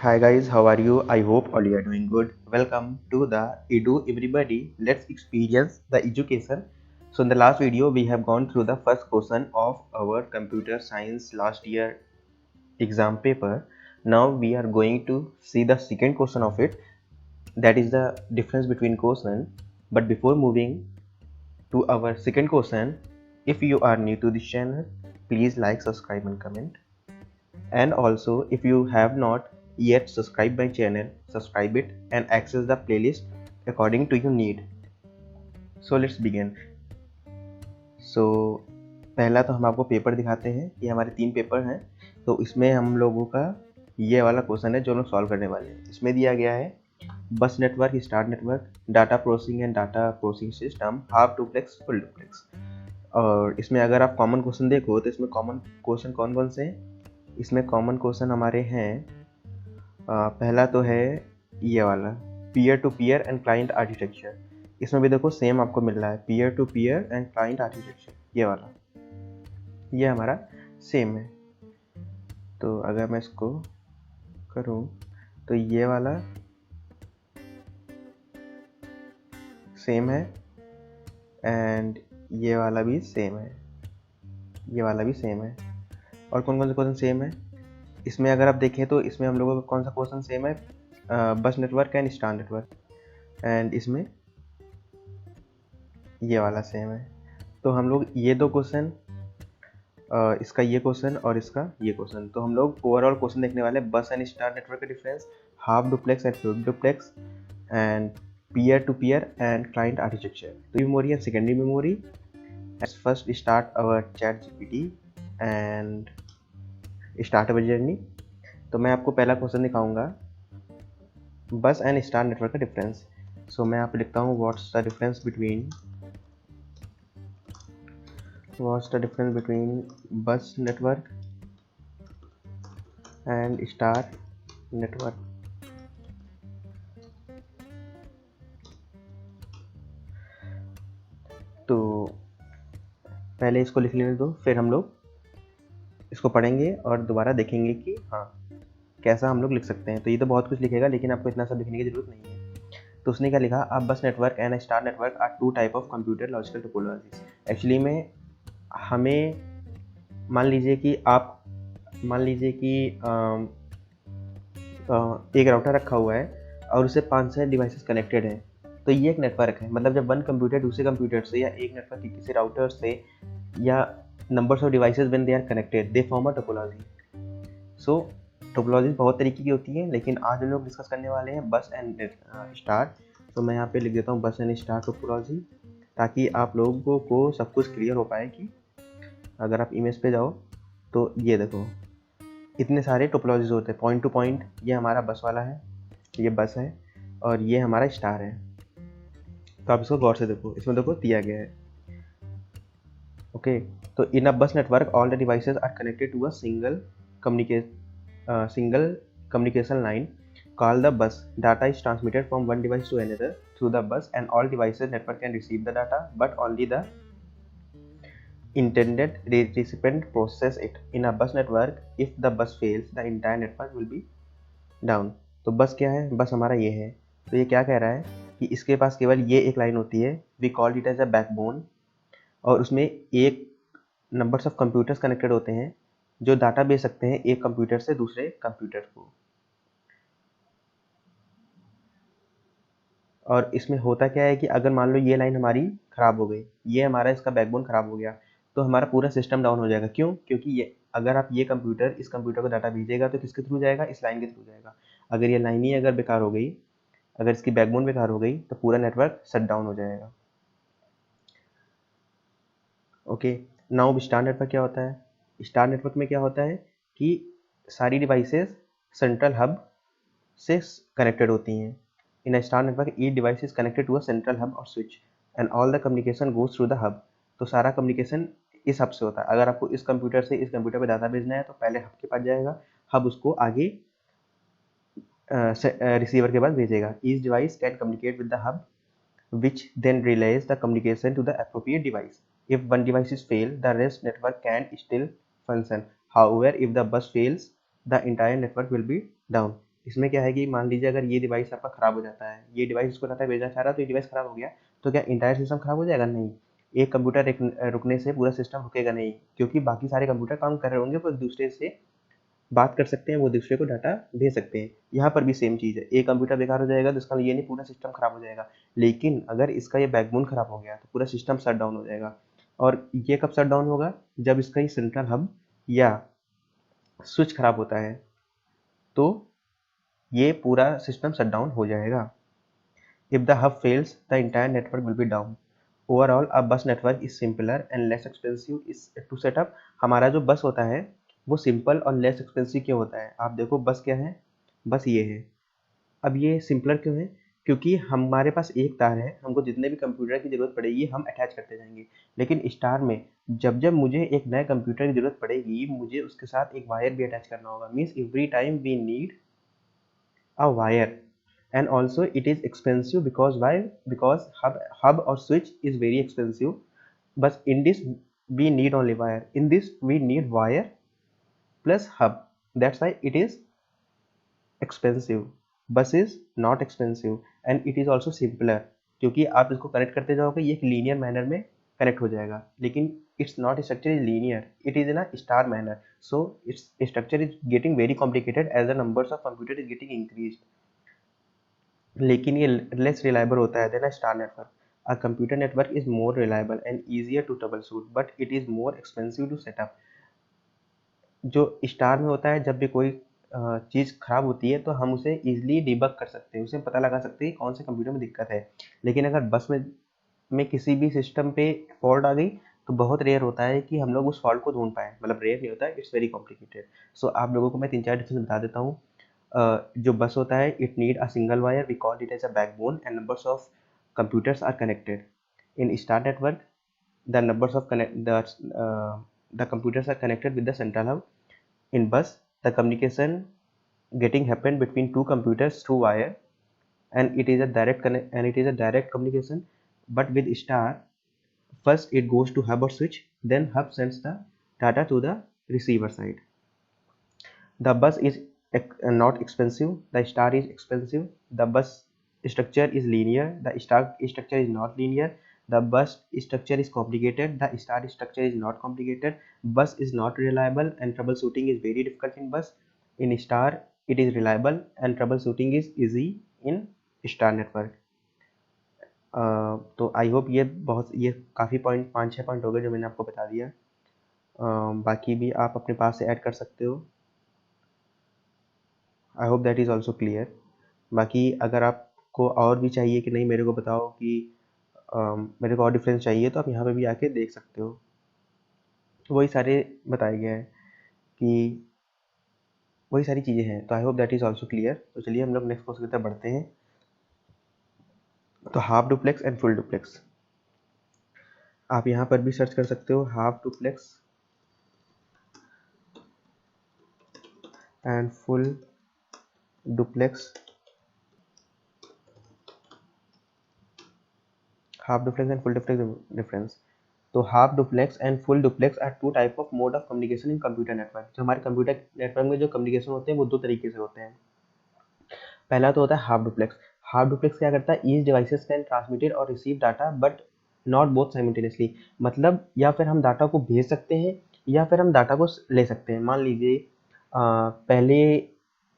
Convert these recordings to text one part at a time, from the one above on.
Hi guys, how are you? I hope all you are doing good. Welcome to the Edu everybody. Let's experience the education. So in the last video we have gone through the first question of our computer science last year exam paper. Now we are going to see the second question of it. That is the difference between question. But before moving to our second question, if you are new to this channel, please like, subscribe and comment. And also if you have not yet subscribed my channel, subscribe it and access the playlist according to your need. So let's begin. So पहला तो हम आपको paper दिखाते हैं। ये हमारे 3 paper हैं, तो इसमें हम लोगों का ये वाला क्वेश्चन है जो लोग सॉल्व करने वाले हैं। इसमें दिया गया है बस network, star network, data processing and data processing system, half duplex, full duplex. और इसमें अगर आप कॉमन क्वेश्चन देखो तो इसमें कॉमन क्वेश्चन कौन कौन से हैं? इसमें कॉमन क्वेश्चन हमारे हैं, पहला तो है ये वाला peer to peer and client architecture. इसमें भी देखो सेम आपको मिल रहा है, peer to peer and client architecture. ये वाला ये हमारा सेम है। तो अगर मैं इसको करूँ तो ये वाला सेम है एंड ये वाला भी सेम है, ये वाला भी सेम है। और कौन कौन से क्वेश्चन सेम है इसमें अगर आप देखें तो इसमें हम लोगों का कौन सा क्वेश्चन सेम है? बस network and star network. And इसमें ये वाला सेम है। तो हम लोग ये दो क्वेश्चन, इसका ये क्वेश्चन और इसका ये क्वेश्चन, तो हम लोग ओवरऑल क्वेश्चन देखने वाले हैं बस एंड स्टार नेटवर्क का difference, half duplex and full duplex, and peer to peer and client architecture. तो memory and secondary memory. Let's first start our ChatGPT and start our journey. तो मैं आपको पहला question दिखाऊंगा, bus and star network का difference. So मैं यहाँ पे लिखता हूँ what's the difference between bus network and star network. तो पहले इसको लिख लेने दो, फिर हम लोग इसको पढ़ेंगे और दोबारा देखेंगे कि हाँ कैसा हम लोग लिख सकते हैं। तो ये तो बहुत कुछ लिखेगा, लेकिन आपको इतना सब लिखने की जरूरत नहीं है। तो उसने क्या लिखा, अब bus network and star network are two type of computer logical topologies. Actually में हमें मान लीजिए कि एक राउटर रखा हुआ है और उसे 500 डिवाइसेस कनेक्टेड हैं, तो ये एक नेटवर्क है। मतलब जब वन कंप्यूटर दूसरे कंप्यूटर से या एक नेटवर्क की किसी राउटर से या numbers of devices when they are connected they form a topology. So topology बहुत तरीके की होती है, लेकिन आज हम लोग डिस्कस करने वाले हैं बस एंड स्टार। तो मैं यहाँ पे लिख देता हूँ बस एंड स्टार टोपोलॉजी, ताकि आप लोगों को सब कुछ क्लियर हो पाए। कि अगर आप इमेज पे जाओ तो ये देखो इतने सारे टोपोलॉजीज होते हैं। पॉइंट टू पॉइंट ये हमारा बस वाला है, ये बस है, और ये हमारा स्टार है। तो आप इसको गौर से देखो, इसमें देखो दिया गया है। ओके, तो in a bus network all the devices are connected to a single communication line called the bus. Data is transmitted from one device to another through the bus, and all devices network can receive the data, but only the intended recipient process it. In a bus network, if the bus fails, the entire network will be down. तो बस क्या है? बस हमारा ये है। तो ये क्या कह रहा है कि इसके पास केवल ये एक लाइन होती है, we call it as a backbone, और उसमें एक नंबर्स ऑफ कंप्यूटर्स कनेक्टेड होते हैं जो डाटा भेज सकते हैं एक कंप्यूटर से दूसरे कंप्यूटर को। और इसमें होता क्या है कि अगर मान लो ये लाइन हमारी खराब हो गई, ये हमारा इसका बैकबोन खराब हो गया, तो हमारा पूरा सिस्टम डाउन हो जाएगा। क्यों? क्योंकि ये अगर आप ये कंप्यूटर इस कंप्यूटर को डाटा भेजेगा तो किसके थ्रू जाएगा? इस लाइन के थ्रू जाएगा। अगर ये लाइन ही अगर बेकार हो गई, अगर इसकी बैकबोन बेकार हो गई, तो पूरा नेटवर्क शट डाउन हो जाएगा। ओके, नाउ स्टार नेटवर्क क्या होता है? स्टार नेटवर्क में क्या होता है कि सारी डिवाइसेस सेंट्रल हब से कनेक्टेड होती हैं। In a star network each device is connected to a central hub और switch and all the communication goes through the hub. तो सारा कम्युनिकेशन इस हब से होता है। अगर आपको इस कंप्यूटर से इस कंप्यूटर पे डाटा भेजना है तो पहले हब के पास जाएगा, हब उसको आगे रिसीवर के पास भेजेगा। Each device can communicate with the hub which then relays the communication to the appropriate device. If one device is failed, the rest network can still function. However, if the bus fails, the entire network will be down. इसमें क्या है कि मान लीजिए अगर ये device आपका ख़राब हो जाता है, ये डिवाइस इसको डाटा भेजना चाह रहा है तो ये डिवाइस ख़राब हो गया, तो क्या इंटायर सिस्टम ख़राब हो जाएगा? नहीं। एक कंप्यूटर रुकने से पूरा सिस्टम रुकेगा नहीं, क्योंकि बाकी सारे कंप्यूटर काम कर रहे होंगे, वो एक दूसरे से बात कर सकते हैं, वो दूसरे को डाटा भेज सकते हैं। यहाँ पर भी सेम चीज़ है, एक कंप्यूटर बेकार हो जाएगा तो इसका ये नहीं पूरा सिस्टम खराब हो जाएगा, लेकिन अगर इसका ये बैकबोन खराब हो गया तो पूरा सिस्टम शट डाउन हो जाएगा। और ये कब शट डाउन होगा? जब इसका ये सेंट्रल हब या स्विच खराब होता है, तो ये पूरा सिस्टम शट डाउन हो जाएगा। If the hub fails the entire network will be down. Overall a bus network is simpler and less expensive is to setup. हमारा जो बस होता है वो सिंपल और लेस एक्सपेंसिव क्यों होता है? आप देखो बस क्या है, बस ये है। अब ये सिंपलर क्यों है? क्योंकि हमारे पास एक तार है, हमको जितने भी कंप्यूटर की ज़रूरत पड़ेगी हम अटैच करते जाएंगे। लेकिन स्टार में जब जब मुझे एक नए कंप्यूटर की ज़रूरत पड़ेगी, मुझे उसके साथ एक वायर भी अटैच करना होगा। Means every time we need a wire, and also it is expensive because why? Because hub or switch is very expensive, but in this we need only wire, in this we need wire plus hub, that's why it is expensive. Bus is not expensive and it is also simpler, क्योंकि आप इसको connect करते जाओगे ये एक linear manner में connect हो जाएगा, लेकिन it's not structure is linear, it is in a star manner, so it's structure is getting very complicated as the numbers of computer is getting increase. लेकिन ये लेस रिलायबल होता है than a star network. A computer network is more reliable and easier to troubleshoot, but it is more expensive to set up. जो star में होता है, जब भी कोई चीज़ खराब होती है तो हम उसे ईजिली डिबग कर सकते हैं, उसे पता लगा सकते हैं कौन से कंप्यूटर में दिक्कत है। लेकिन अगर बस में किसी भी सिस्टम पे फॉल्ट आ गई तो बहुत रेयर होता है कि हम लोग उस फॉल्ट को ढूंढ पाएँ, मतलब रेयर नहीं होता है, इट्स वेरी कॉम्प्लिकेटेड। सो आप लोगों को मैं 3-4 डिफरेंस बता देता हूँ। जो बस होता है, it need a single wire, we call it as a backbone and numbers of computers are connected. In star network, the numbers of the computers are connected with the central hub. In bus, the communication getting happen between two computers through wire, and it is a direct communication. But with star, first it goes to hub or switch, then hub sends the data to the receiver side. The bus is not expensive, the star is expensive. The bus structure is linear, the star structure is not linear. The bus structure is complicated, the star structure is not complicated. Bus is not reliable and troubleshooting is very difficult in bus. In star, it is reliable and troubleshooting is easy in star network. तो I hope ये काफ़ी point 5-6 point हो गए जो मैंने आपको बता दिया। बाकी भी आप अपने पास से ऐड कर सकते हो। आई hope that is also clear. बाकी अगर आपको और भी चाहिए कि नहीं मेरे को बताओ कि मेरे को और डिफरेंस चाहिए, तो आप यहाँ पे भी आके देख सकते हो, वही सारे बताए गए हैं कि वही सारी चीज़ें हैं। तो I hope that is also clear. तो चलिए हम लोग नेक्स्ट क्वेश्चन की तरफ बढ़ते हैं। तो half duplex and full duplex, आप यहाँ पर भी सर्च कर सकते हो, half duplex and full duplex. half duplex and full duplex difference। तो half duplex and full duplex are two type of mode of communication in computer network. जो हमारे कंप्यूटर नेटवर्क में जो कम्युनिकेशन होते हैं वो दो तरीके से होते हैं। पहला तो होता है हाफ डुप्लेक्स। हाफ डुप्लेक्स क्या करता है? ईच डिवाइसेस कैन ट्रांसमिटेड और receive data but not both simultaneously. मतलब या फिर हम डाटा को भेज सकते हैं या फिर हम डाटा को ले सकते हैं। मान लीजिए पहले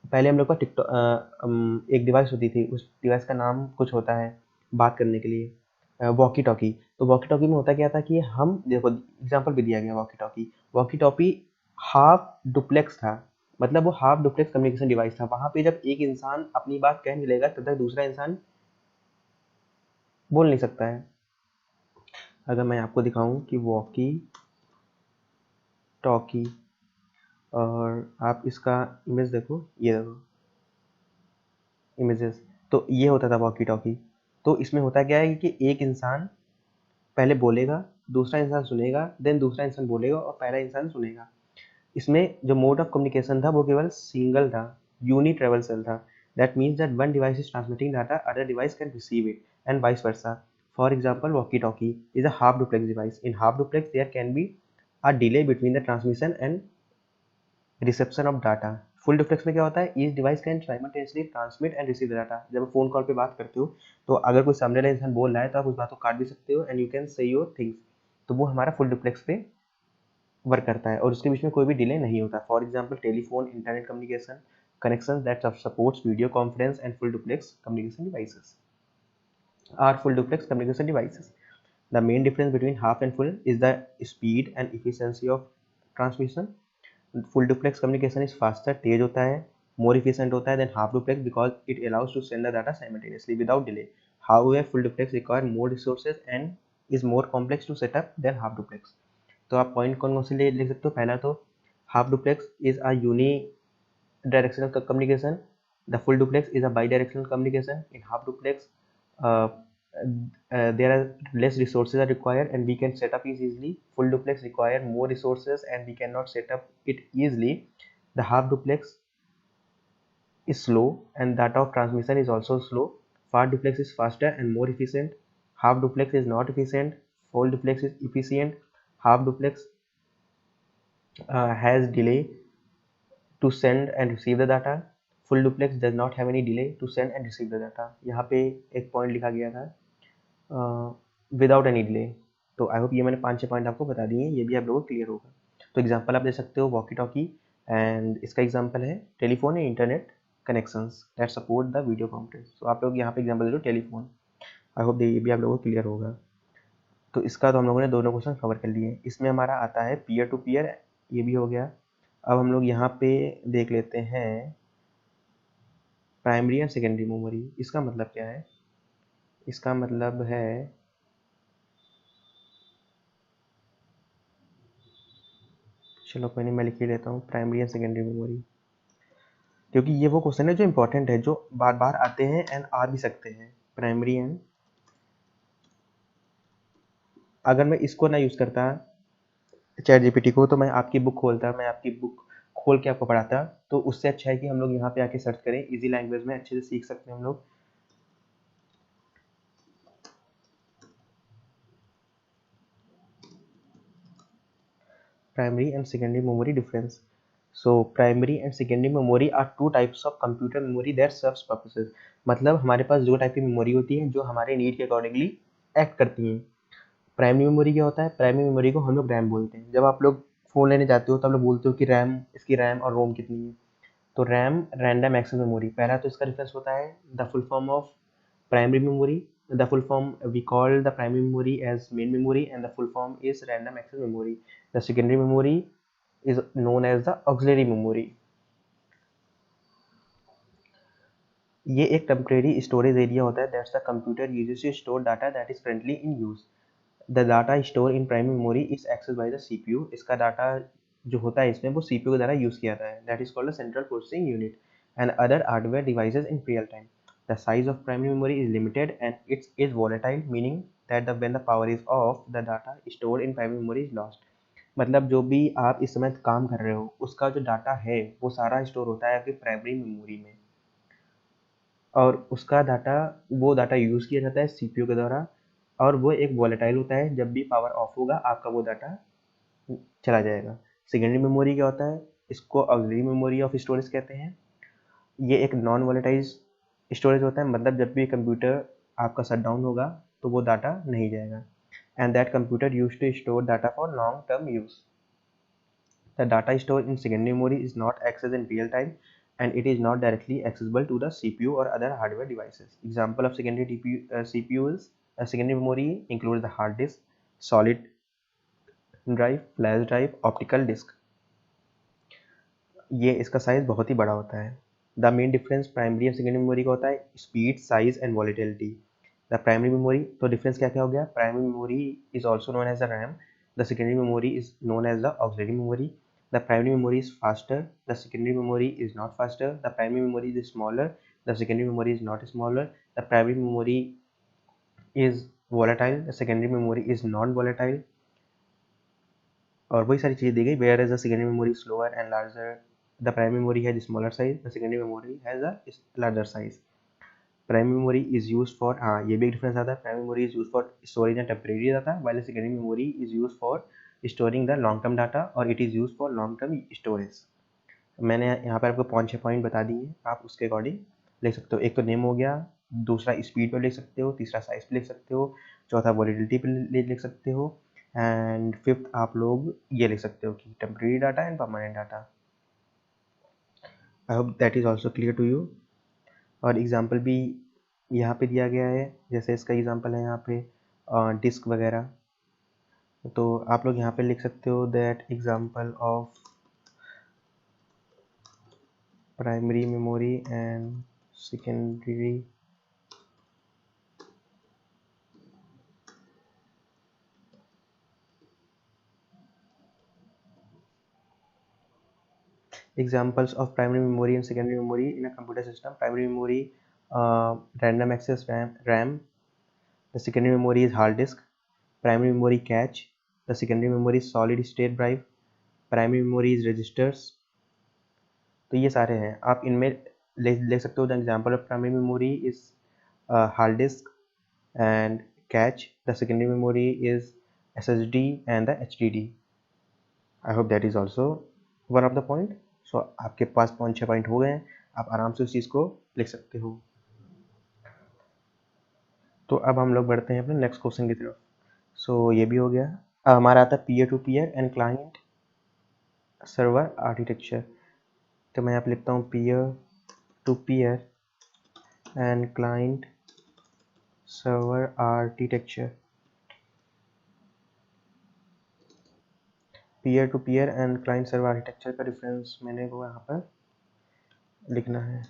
पहले हम लोग का टिकटॉक एक डिवाइस होती थी, उस डिवाइस का नाम कुछ होता है बात करने के लिए, वॉकी टॉकी। तो वॉकी टॉकी में होता क्या था कि हम देखो एग्जांपल भी दिया गया walkie talkie. Walkie talkie half duplex था, मतलब वो हाफ डुप्लेक्स कम्युनिकेशन डिवाइस था। वहाँ पे जब एक इंसान अपनी बात कह नहीं लेगा तब तक दूसरा इंसान बोल नहीं सकता है। अगर मैं आपको दिखाऊं कि वॉकी टॉकी, और आप इसका इमेज देखो, ये देखो इमेजेस, तो ये होता था वॉकी टॉकी। तो इसमें होता क्या है कि एक इंसान पहले बोलेगा, दूसरा इंसान सुनेगा, देन दूसरा इंसान बोलेगा और पहला इंसान सुनेगा। इसमें जो मोड ऑफ कम्युनिकेशन था वो केवल सिंगल था, यूनिट्रेवल्सल था। That means that one device is transmitting data, other device can receive it and vice versa. For example walkie talkie is a half duplex device. In half duplex there can be a delay between the transmission and reception of data. Full duplex में क्या होता है, each device can simultaneously transmit and receive the data. जब आप phone call पे बात करते हो तो अगर कोई सामने वाला इंसान बोल रहा है तो आप उस बात को काट भी सकते हो and you can say your things. तो वो हमारा फुल डुप्लेक्स पे वर्क करता है और उसके बीच में कोई भी डिले नहीं होता। For example telephone, internet communication connections that supports video conference and full duplex communication devices are full duplex communication devices. The main difference between half and full is the speed and efficiency of transmission. Full duplex communication is faster, तेज होता है, more efficient होता है than half duplex because it allows to send the data simultaneously without delay. However, full duplex require more resources and is more complex to set up than half duplex. तो आप point कौन कौन से लिख सकते हो, पहला तो half duplex is a uni directional communication. The full duplex is a bidirectional communication. In half duplex, uh, there are less resources are required and we can set up it easily. Full duplex require more resources and we cannot set up it easily. The half duplex is slow and that of transmission is also slow. Far duplex is faster and more efficient. Half duplex is not efficient. Full duplex is efficient. Half duplex has delay to send and receive the data. Full duplex does not have any delay to send and receive the data. यहाँ पे एक point लिखा गया था without any delay. तो I hope ये मैंने 5-6 point आपको बता दिए, ये भी आप लोगों को क्लियर होगा। तो एग्जांपल आप दे सकते हो वॉकी टॉकी एंड इसका एग्जांपल है टेलीफोन या internet connections that support the video conference. तो आप लोग यहाँ पे एग्जांपल दे दो टेलीफोन। आई होप ये भी आप लोगों को क्लियर होगा। तो इसका तो हम लोगों ने दोनों क्वेश्चन कवर कर लिए। इसमें हमारा आता है पीयर टू पीयर, ये भी हो गया। अब हम लोग यहाँ पे देख लेते हैं प्राइमरी एंड सेकेंडरी मेमोरी। इसका मतलब क्या है, इसका मतलब है चलो कोई नहीं, मैं लिख ही लेता हूँ प्राइमरी एंड सेकेंडरी मेमोरी, क्योंकि ये वो क्वेश्चन है जो इंपॉर्टेंट है, जो बार बार आते हैं एंड आ भी सकते हैं। प्राइमरी एंड, अगर मैं इसको ना यूज़ करता चैट जीपीटी को, तो मैं आपकी बुक खोलता, मैं आपकी बुक खोल के आपको पढ़ाता, तो उससे अच्छा है कि हम लोग यहाँ पे आके सर्च करें इजी लैंग्वेज में, अच्छे से सीख सकते हैं हम लोग। Primary and secondary memory difference. So primary and secondary memory are two types of computer memory that serves purposes. मतलब हमारे पास दो टाइप की मेमोरी होती है जो हमारे नीड के अकॉर्डिंगली एक्ट करती हैं। प्राइमरी मेमोरी क्या होता है, प्राइमरी मेमोरी को हम लोग रैम बोलते हैं। जब आप लोग फ़ोन लेने जाते हो तब लोग बोलते हो कि रैम, इसकी रैम और रोम कितनी है। तो रैम रैंडम एक्सेस मेमोरी, पहला तो इसका रेफरेंस होता है the full form of primary memory. The full form, we call the primary memory as main memory and the full form is random access memory. The secondary memory is known as the auxiliary memory. ये एक temporary storage area होता है that's the computer uses to store data that is currently in use. The data store in primary memory is access by the CPU. इसका data जो होता है इसमें वो सीपीयू के द्वारा यूज किया जाता है, that is called the central processing unit and other hardware devices in real time. The size of primary memory is limited and it is volatile, meaning that when the power is off, the data stored in primary memory is lost. मतलब जो भी आप इस समय काम कर रहे हो उसका जो डाटा है वो सारा स्टोर होता है आपकी प्राइमरी मेमोरी में, और उसका डाटा, वो डाटा यूज़ किया जाता है सीपीयू के द्वारा, और वो एक वॉलेटाइल होता है, जब भी पावर ऑफ होगा आपका वो डाटा चला जाएगा। सेकेंडरी मेमोरी क्या होता है, इसको ऑक्सिलरी मेमोरी ऑफ स्टोरेज कहते हैं। ये एक नॉन वॉलेटाइल स्टोरेज होता है, मतलब जब भी कंप्यूटर आपका शट डाउन होगा तो वो डाटा नहीं जाएगा। And that computer use to store data for long term use. The data store in secondary memory is not access in real time and it is not directly accessible to the CPU or other hardware devices. Example of secondary CPUs, secondary memory includes the hard disk, solid drive, flash drive, optical disk. ये इसका size बहुत ही बड़ा होता है। The main difference primary और secondary memory का होता है speed, size and volatility. The primary memory, तो डिफरेंस क्या क्या हो गया, primary memory is also known as the RAM, the secondary memory is known as the auxiliary memory. The primary memory is faster, the secondary memory is not faster. The primary memory is smaller, the secondary memory is not smaller. The primary memory is volatile, the secondary memory is non volatile, और वही सारी चीज़ें दी गई। Whereas the secondary memory slower and larger, the primary memory has smaller size, the secondary memory has a larger size. Primary memory is use for, हाँ ये भी difference आता है, primary memory is use for storage and temporary data, while secondary memory is use for storing the long term data और it is use for long term storage. मैंने यहाँ पर आपको 5-6 पॉइंट बता दिए, आप उसके अकॉर्डिंग लिख सकते हो। एक तो नेम हो गया, दूसरा स्पीड पे लिख सकते हो, तीसरा साइज पे लिख सकते हो, चौथा वॉलिडिटी पे लिख सकते हो, एंड फिफ्थ आप लोग ये लिख सकते हो कि temporary data and permanent data. I hope that is also clear to you. और एग्जाम्पल भी यहाँ पे दिया गया है, जैसे इसका एग्जाम्पल है यहाँ पे डिस्क वगैरह, तो आप लोग यहाँ पे लिख सकते हो that example of primary memory and secondary examples of primary memory and secondary memory in a computer system. Primary memory, random access RAM. The secondary memory is hard disk. Primary memory cache. The secondary memory is solid state drive. Primary memory is registers. तो ये सारे हैं, आप इनमें ले सकते हो। The example of primary memory is hard disk and cache. The secondary memory is SSD and the HDD. I hope that is also one of the point. So आपके पास 5-6 पॉइंट हो गए हैं, आप आराम से उस चीज़ को लिख सकते हो। तो अब हम लोग बढ़ते हैं अपने नेक्स्ट क्वेश्चन की तरफ। सो ये भी हो गया। अब हमारा आता है peer to peer and client server architecture. तो मैं यहाँ पे लिखता हूँ peer to peer and client server architecture. Peer to peer and client server architecture का डिफरेंस मैंने को यहाँ पर लिखना है।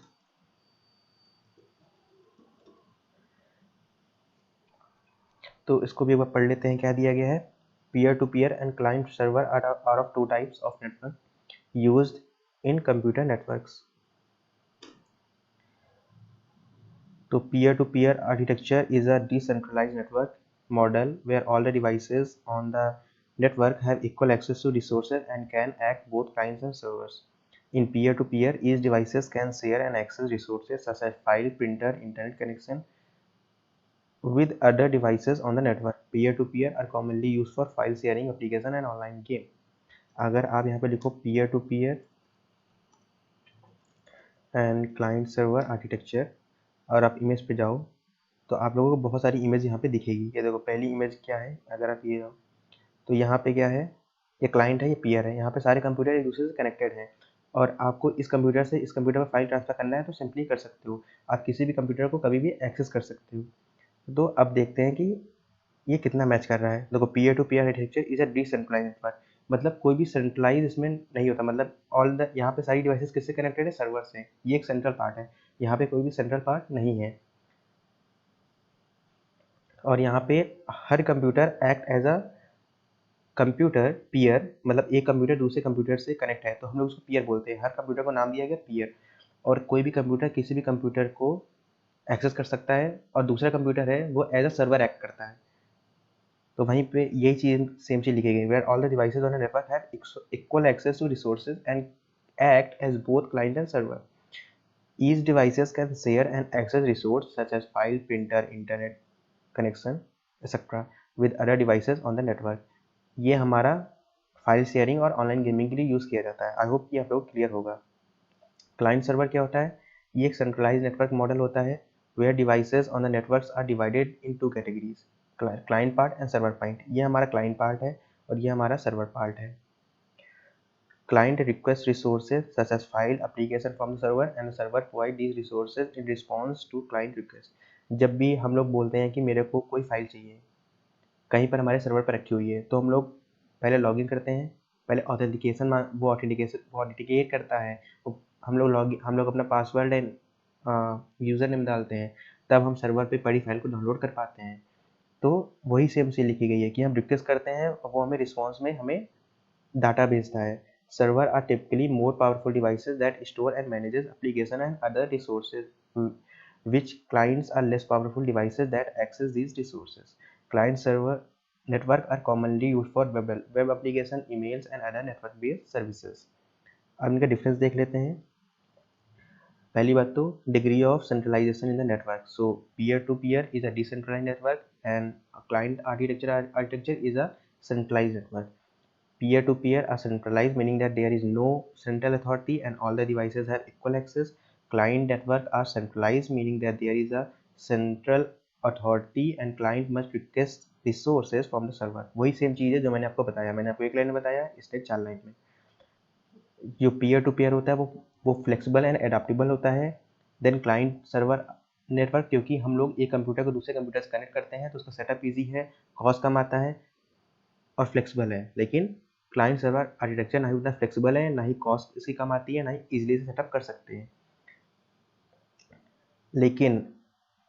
तो इसको भी एक बार पढ़ लेते हैं, क्या दिया गया है। Peer to peer and client server are of two types of network used in computer networks. तो peer to peer architecture is a decentralised network model where all the devices on the network have equal access to resources and can act both clients and servers. In peer-to-peer, each devices can share and access resources such as file, printer, internet connection with other devices on the network. Peer-to-peer are commonly used for file sharing, application and online game. अगर आप यहाँ पे लिखो peer to peer and client server architecture और आप image पे जाओ तो आप लोगों को बहुत सारी इमेज यहाँ पे दिखेगी। ये देखो पहली इमेज क्या है, अगर आप ये जाओ तो यहाँ पे क्या है, ये क्लाइंट है, ये पीयर है। यहाँ पे सारे कंप्यूटर एक दूसरे से कनेक्टेड हैं और आपको इस कंप्यूटर से इस कंप्यूटर पर फाइल ट्रांसफर करना है तो सिंपली कर सकते हो। आप किसी भी कंप्यूटर को कभी भी एक्सेस कर सकते हो। तो अब देखते हैं कि ये कितना मैच कर रहा है। देखो peer to peer architecture is a decentralise network, मतलब कोई भी सेंट्रलाइज इसमें नहीं होता। मतलब ऑल द यहाँ पे सारी डिवाइसेस किससे कनेक्टेड है, सर्वर से। ये एक सेंट्रल पार्ट है, यहाँ पे कोई भी सेंट्रल पार्ट नहीं है। और यहाँ पे हर computer act as a computer peer, मतलब एक कंप्यूटर दूसरे कंप्यूटर से कनेक्ट है तो हम लोग उसको पीयर बोलते हैं। हर कंप्यूटर को नाम दिया गया पीयर, और कोई भी कंप्यूटर किसी भी कंप्यूटर को एक्सेस कर सकता है और दूसरा कंप्यूटर है वो एज अ सर्वर एक्ट करता है। तो वहीं पे यही चीज सेम चीज लिखी गई, where all the devices on the network have equal access to resources and act as both client and server. Each devices can share and access resource such as file, printer, internet connection etcetera with other devices on the network. ये हमारा file sharing और online gaming के लिए use किया जाता है। I hope कि आप लोग क्लियर होगा। क्लाइंट सर्वर क्या होता है, ये एक सेंट्रलाइज नेटवर्क मॉडल होता है where devices on the networks are divided into categories, client part and server part. ये हमारा क्लाइंट पार्ट है और ये हमारा सर्वर पार्ट है। Client requests resources such as file, application from the server and the server provide these resources in response to client request। जब भी हम लोग बोलते हैं कि मेरे को कोई फाइल चाहिए कहीं पर हमारे सर्वर पर रखी हुई है तो हम लोग पहले लॉगिन करते हैं, पहले ऑथेंटिकेशन वो ऑथेंटिकेट करता है, हम लोग अपना पासवर्ड एंड यूज़र नेम डालते हैं, तब हम सर्वर पे पड़ी फाइल को डाउनलोड कर पाते हैं। तो वही सेम चीज़ लिखी गई है कि हम रिक्वेस्ट करते हैं और वो हमें रिस्पॉन्स में हमें डाटा भेजता है। Server are typically more powerful devices that store and manages application and other resources which clients are less powerful devices that access these resources. Client server network are commonly used for web application, emails and other network based services. अब इनका difference देख लेते हैं। पहली बात तो degree of centralisation in the network. So peer to peer is a decentralise network and client architecture is a centralise network. peer to peer are centralized, meaning that there is no central authority and all the devices have equal access. Client network are centralized, meaning that there is a central authority and client must request resources from the server. वही same चीज है जो मैंने आपको बताया, मैंने आपको एक लाइन में बताया, इसने 4 लाइन में। जो पीयर टू पीयर होता है वो फ्लेक्सिबल एंड एडाप्टेबल होता है। देन क्लाइंट सर्वर नेटवर्क, क्योंकि हम लोग एक कंप्यूटर को दूसरे कंप्यूटर से कनेक्ट करते हैं तो उसका सेटअप ईजी है, कॉस्ट कम आता है और फ्लेक्सिबल है। लेकिन क्लाइंट सर्वर आर्किटेक्चर ना ही उतना फ्लेक्सिबल है, ना ही कॉस्ट इसकी कम आती है, ना ही इजीली से सेटअप कर सकते हैं। लेकिन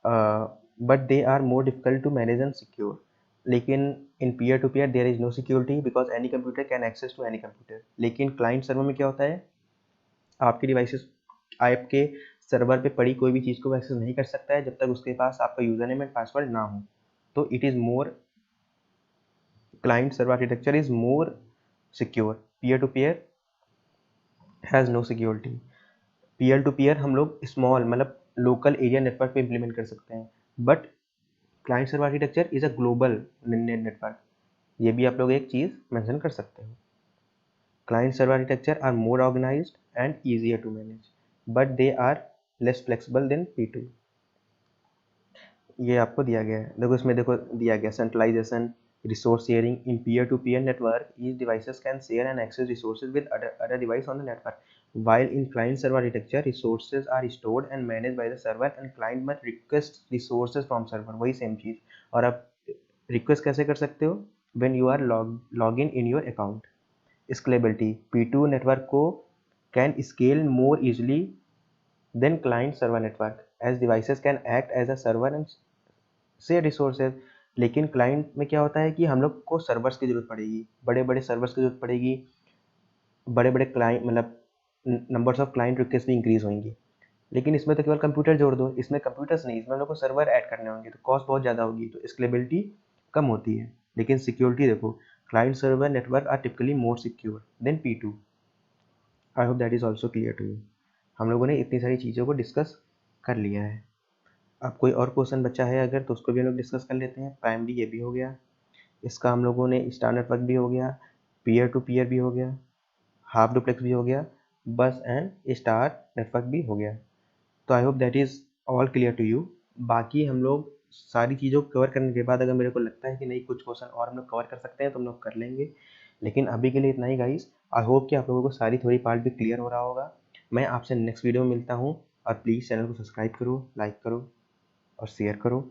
but they are more difficult to manage and secure. लेकिन in peer to peer there is no security because any computer can access to any computer. लेकिन क्लाइंट सर्वर में क्या होता है, आपके डिवाइसेस आपके सर्वर पे पड़ी कोई भी चीज़ को एक्सेस नहीं कर सकता है जब तक उसके पास आपका यूजर नेम एंड पासवर्ड ना हो। तो it is more, client server architecture is more secure. Peer to peer has no security. Peer to peer हम लोग स्मॉल मतलब लोकल एरिया नेटवर्क पे इम्प्लीमेंट कर सकते हैं, but client server architecture is a global network. ये भी आप लोग एक चीज़ मेंशन कर सकते हो। Client server architecture are more organised and easier to manage, but they are less flexible than P2। ये आपको दिया गया है, देखो इसमें देखो दिया गया centralisation, resource sharing in peer to peer network, each devices can share and access resources with other device on the network, while in client server architecture resources are stored and managed by the server and client must request resources from server। वही same चीज। और आप request कैसे कर सकते हो, when you are log in your account। Scalability, P2 network को can scale more easily than client server network as devices can act as a server and share resources। लेकिन क्लाइंट में क्या होता है कि हम लोग को सर्वर्स की जरूरत पड़ेगी, बड़े बड़े सर्वर्स की जरूरत पड़ेगी, बड़े बड़े क्लाइंट मतलब नंबर्स ऑफ क्लाइंट रिक्वेस्ट भी इंक्रीज होंगी। लेकिन इसमें तो केवल कंप्यूटर जोड़ दो, इसमें कंप्यूटर्स नहीं, इसमें हम लोग को सर्वर ऐड करने होंगे तो कॉस्ट बहुत ज़्यादा होगी, तो स्केलेबिलिटी कम होती है। लेकिन सिक्योरिटी देखो, client server network are typically more secure than P2। I hope that is also clear to you. हम लोगों ने इतनी सारी चीज़ों को डिस्कस कर लिया है। अब कोई और क्वेश्चन बचा है अगर तो उसको भी हम लोग डिस्कस कर लेते हैं। प्राइमरी ये भी हो गया, इसका हम लोगों ने स्टार नेटवर्क भी हो गया, पीयर टू पीयर भी हो गया, हाफ डुप्लेक्स भी हो गया, बस एंड स्टार नेटवर्क भी हो गया। तो I hope that is all clear to you. बाकी हम लोग सारी चीज़ों को कवर करने के बाद अगर मेरे को लगता है कि नहीं कुछ क्वेश्चन और हम लोग कवर कर सकते हैं तो हम लोग कर लेंगे। लेकिन अभी के लिए इतना ही गाइस। आई होप कि आप लोगों को सारी थोड़ी पार्ट भी क्लियर हो रहा होगा। मैं आपसे नेक्स्ट वीडियो में मिलता हूँ, और प्लीज़ चैनल को सब्सक्राइब करो, लाइक करो और शेयर करो।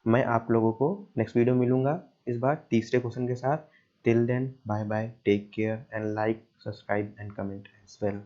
मैं आप लोगों को नेक्स्ट वीडियो मिलूँगा इस बार तीसरे क्वेश्चन के साथ। Till then bye bye, take care and like, subscribe and comment as well.